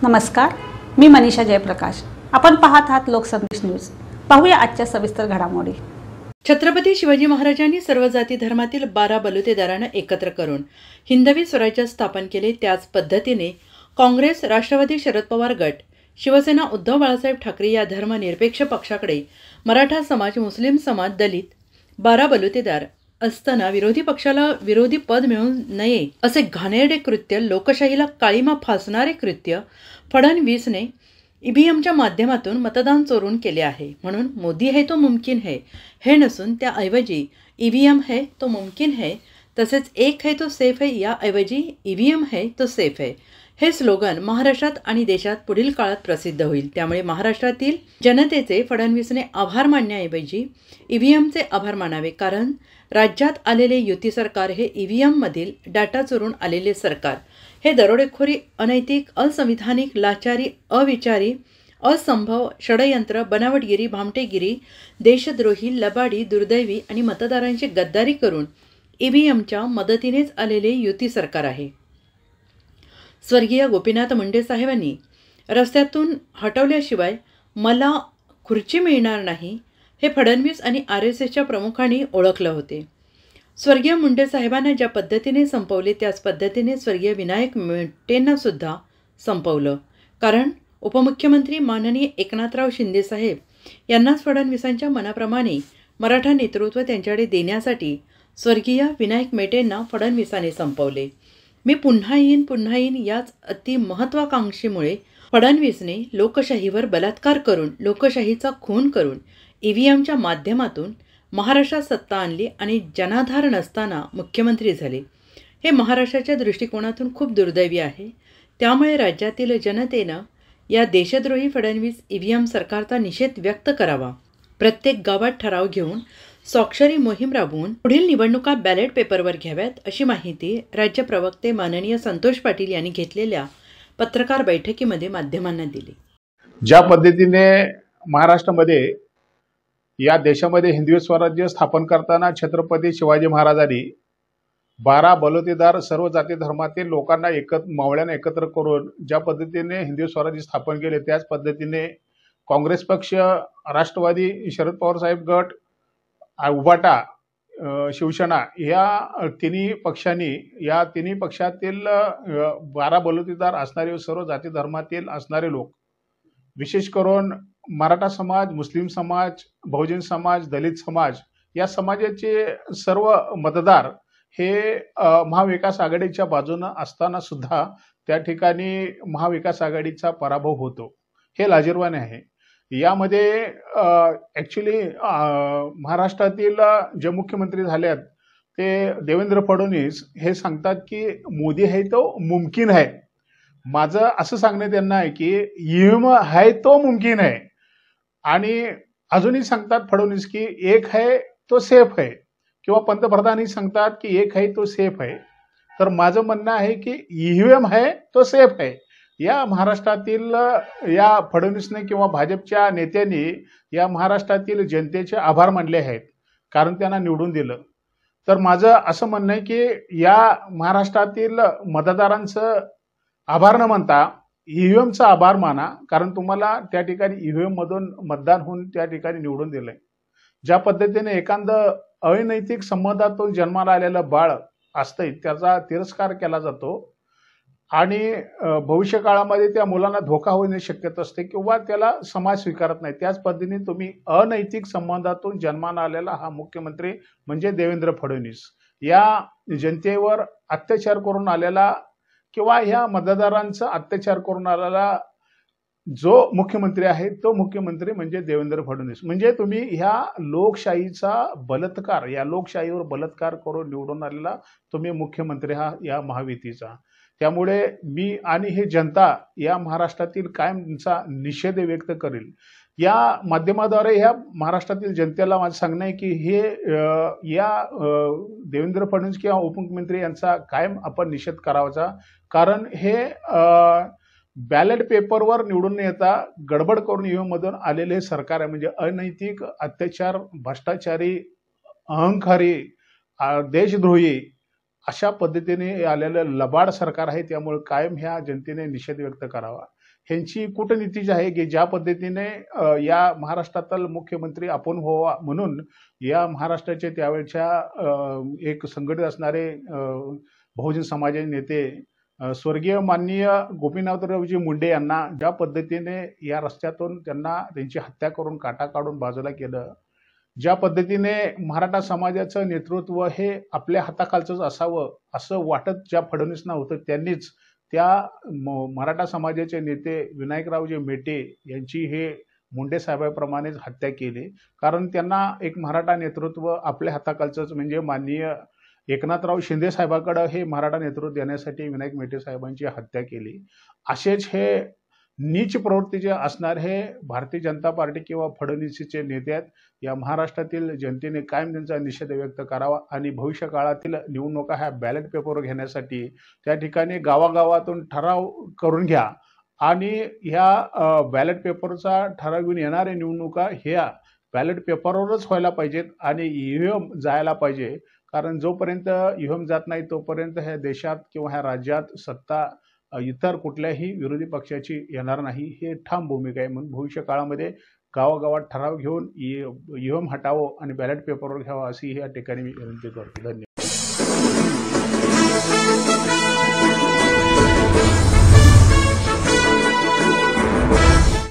नमस्कार, मी मनीषा जयप्रकाश। आपण पाहत आहात लोकसंदेश न्यूज। पाहूया आजच्या सविस्तर घडामोडी। छत्रपती शिवाजी महाराजांनी सर्व जाती धर्मातील 12 बलुतेदारांना एकत्र करून हिंदवी स्वराज्य स्थापन केले। त्याच पद्धतीने काँग्रेस, राष्ट्रवादी, शरद पवार गट, शिवसेना, उद्धव बाळासाहेब ठाकरे या धर्मनिरपेक्ष पक्षाकडे मराठा समाज, मुस्लिम समाज, दलित 12 बलुतेदार असताना विरोधी पक्षाला विरोधी पद मिळू नये असे घाणेरडे कृत्य, लोकशाहीला काळीमा फासणारे कृत्य फडणवीसने ईव्हीएमच्या माध्यमातून मतदान चोरून केले आहे। म्हणून मोदी है तो मुमकिन है हे नसून त्याऐवजी ईव्हीएम है तो मुमकिन है, तसेच एक है तो सेफ है याऐवजी ईव्हीएम है तो सेफ है हे स्लोगन महाराष्ट्रात आणि देशात पुढील काळात प्रसिद्ध होईल। त्यामुळे महाराष्ट्रातील जनतेचे फडणवीसने आभार मानण्याऐवजी ईव्हीएमचे आभार मानावे, कारण राज्यात आलेले युती सरकार हे ईव्हीएममधील डाटा चोरून आलेले सरकार हे दरोडेखोरी, अनैतिक, असंविधानिक, लाचारी, अविचारी, असंभव, षडयंत्र, बनावटगिरी, भामटेगिरी, देशद्रोही, लबाडी, दुर्दैवी आणि मतदारांची गद्दारी करून ईव्हीएमच्या मदतीनेच आलेले युती सरकार आहे। स्वर्गीय गोपीनाथ मुंडे साहेबांनी रस्त्यातून हटवल्याशिवाय मला खुर्ची मिळणार नाही हे फडणवीस आणि RSSच्या प्रमुखांनी ओळखलं होते। स्वर्गीय मुंडे साहेबांना ज्या पद्धतीने संपवले त्याच पद्धतीने स्वर्गीय विनायक मेटेंना सुद्धा संपवलं, कारण उपमुख्यमंत्री माननीय एकनाथराव शिंदे साहेब यांनाच फडणवीसांच्या मनाप्रमाणे मराठा नेतृत्व त्यांच्याकडे देण्यासाठी स्वर्गीय विनायक मेटेंना फडणवीसांनी संपवले। मी पुन्हा येईन याच अति महत्त्वाकांक्षीमुळे फडणवीसने लोकशाहीवर बलात्कार करून, लोकशाहीचा खून करून ईव्हीएमच्या माध्यमातून महाराष्ट्रात सत्ता आणली आणि जनाधार नसताना मुख्यमंत्री झाले। हे महाराष्ट्राच्या दृष्टिकोनातून खूप दुर्दैवी आहे। त्यामुळे राज्यातील जनतेनं या देशद्रोही फडणवीस ईव्हीएम सरकारचा निषेध व्यक्त करावा। प्रत्येक गावात ठराव घेऊन स्वाक्षरी मोहीम राबवून पुढील निवडणुका बॅलेट पेपरवर घ्याव्यात, अशी माहिती राज्य प्रवक्ते माननीय संतोष पाटील यांनी घेतलेल्या पत्रकार बैठकीमध्ये माध्यमांना दिली। ज्या पद्धतीने महाराष्ट्रामध्ये या देशामध्ये हिंदवी स्वराज्य स्थापन करताना छत्रपती शिवाजी महाराजांनी 12 बलुतेदार सर्व जाती धर्मातील लोकांना मावळ्यांना एकत्र करून ज्या पद्धतीने हिंदवी स्वराज्य स्थापन केले, त्याच पद्धतीने काँग्रेस पक्ष, राष्ट्रवादी, शरद पवार साहेब गट, उभाटा, शिवसेना या तिन्ही पक्षातील 12 बलुतेदार असणारे सर्व जाती धर्मातील असणारे लोक, विशेष करून मराठा समाज, मुस्लिम समाज, बहुजन समाज, दलित समाज या समाजाचे सर्व मतदार हे महाविकास आघाडीच्या बाजूने असताना सुद्धा त्या ठिकाणी महाविकास आघाडीचा पराभव होतो, हे लाजिरवाणे आहे। यामध्ये ॲक्च्युली महाराष्ट्रातील जे मुख्यमंत्री झालेत ते देवेंद्र फडणवीस हे सांगतात की मोदी है तो मुमकिन है। माझं असं सांगणं त्यांना आहे की ईव्हीएम है तो मुमकिन है, आणि अजूनही सांगतात फडणवीस की एक है तो सेफ है, किंवा पंतप्रधानही सांगतात की एक है तो सेफ है। तर माझं म्हणणं आहे की ईव्हीएम है तो सेफ है। या महाराष्ट्रातील या फडणवीसने किंवा भाजपच्या नेत्यांनी या महाराष्ट्रातील जनतेचे आभार मानले आहेत, कारण त्यांना निवडून दिलं। तर माझं असं म्हणणं आहे की या महाराष्ट्रातील मतदारांचं आभार न मानता ईव्हीएमचा आभार माना, कारण तुम्हाला त्या ठिकाणी ईव्हीएम मधून मतदान होऊन त्या ठिकाणी निवडून दिलंय। ज्या पद्धतीने एखादं अनैतिक संबंधातून जन्माला आलेलं बाळ असतंय त्याचा तिरस्कार केला जातो आणि भविष्य काळामध्ये त्या मुलांना धोका होण्याची शक्यता असते किंवा त्याला समाज स्वीकारत नाही, त्याच पद्धतीने तुम्ही अनैतिक संबंधातून जन्माला आलेला हा मुख्यमंत्री म्हणजे देवेंद्र फडणवीस या जनतेवर अत्याचार करून आलेला किंवा ह्या मतदारांचा अत्याचार करून आलेला जो मुख्यमंत्री आहे तो मुख्यमंत्री म्हणजे देवेंद्र फडणवीस। म्हणजे तुम्ही ह्या लोकशाहीचा बलात्कार, या लोकशाहीवर बलात्कार करून निवडून आलेला तुम्ही मुख्यमंत्री हा या महायुतीचा। त्यामुळे मी आणि हे जनता या महाराष्ट्रातील कायमचा निषेध व्यक्त करेल। या माध्यमाद्वारे ह्या महाराष्ट्रातील जनतेला माझं सांगणं आहे की हे या देवेंद्र फडणवीस किंवा उपमुख्यमंत्री यांचा कायम आपण निषेध करावाचा, कारण हे बॅलेट पेपरवर निवडून येता गडबड करून ईव्हीएम मधून आलेले सरकार आहे। म्हणजे अनैतिक, अत्याचार, भ्रष्टाचारी, अहंकारी, देशद्रोही अशा पद्धतीने आलेलं लबाड सरकार आहे। त्यामुळे कायम ह्या जनतेने निषेध व्यक्त करावा। ह्यांची कूटनीती जी आहे की ज्या पद्धतीने या महाराष्ट्रातील मुख्यमंत्री आपण व्हावा म्हणून या महाराष्ट्राचे त्यावेळच्या एक संघटित असणारे बहुजन समाजाचे नेते स्वर्गीय माननीय गोपीनाथरावजी मुंडे यांना ज्या पद्धतीने या रस्त्यातून त्यांची हत्या करून काटा काढून बाजूला केलं, ज्या पद्धतीने मराठा समाजाचं नेतृत्व हे आपल्या हाताखालचंच असावं असं वाटत ज्या फडणवीसना होतं, त्यांनीच त्या मराठा समाजाचे नेते विनायकरावजी मेटे यांची हे मुंडे साहेबांप्रमाणेच हत्या केली. कारण त्यांना एक मराठा नेतृत्व आपल्या हाताखालचंच म्हणजे माननीय एकनाथराव शिंदे साहेबांकडे हे मराठा नेतृत्व देण्यासाठी विनायक मेटे साहेबांची हत्या केली. असेच हे नीच प्रवृत्तीचे असणार हे भारतीय जनता पार्टी किंवा फडणवीसचे नेते आहेत. या महाराष्ट्रातील जनतेने कायम त्यांचा निषेध व्यक्त करावा आणि भविष्य काळातील निवडणुका ह्या बॅलेट पेपरवर घेण्यासाठी त्या ठिकाणी गावागावातून ठराव करून घ्या आणि ह्या बॅलेट पेपरचा ठराव घेऊन येणाऱ्या निवडणुका ह्या बॅलेट पेपरवरच व्हायला पाहिजेत आणि ईव्हीएम जायला पाहिजे. कारण जोपर्यंत ईव्हीएम जात नाही तोपर्यंत ह्या देशात किंवा ह्या राज्यात सत्ता इतर कुठल्याही विरोधी पक्षाची येणार नाही. हे ठाम भूमिका आहे. म्हणून भविष्य काळामध्ये गावागावात ठराव घेऊन ईव्हीएम हटावं आणि बॅलेट पेपरवर घ्यावं अशी या ठिकाणी मी विनंती करतो. धन्यवाद.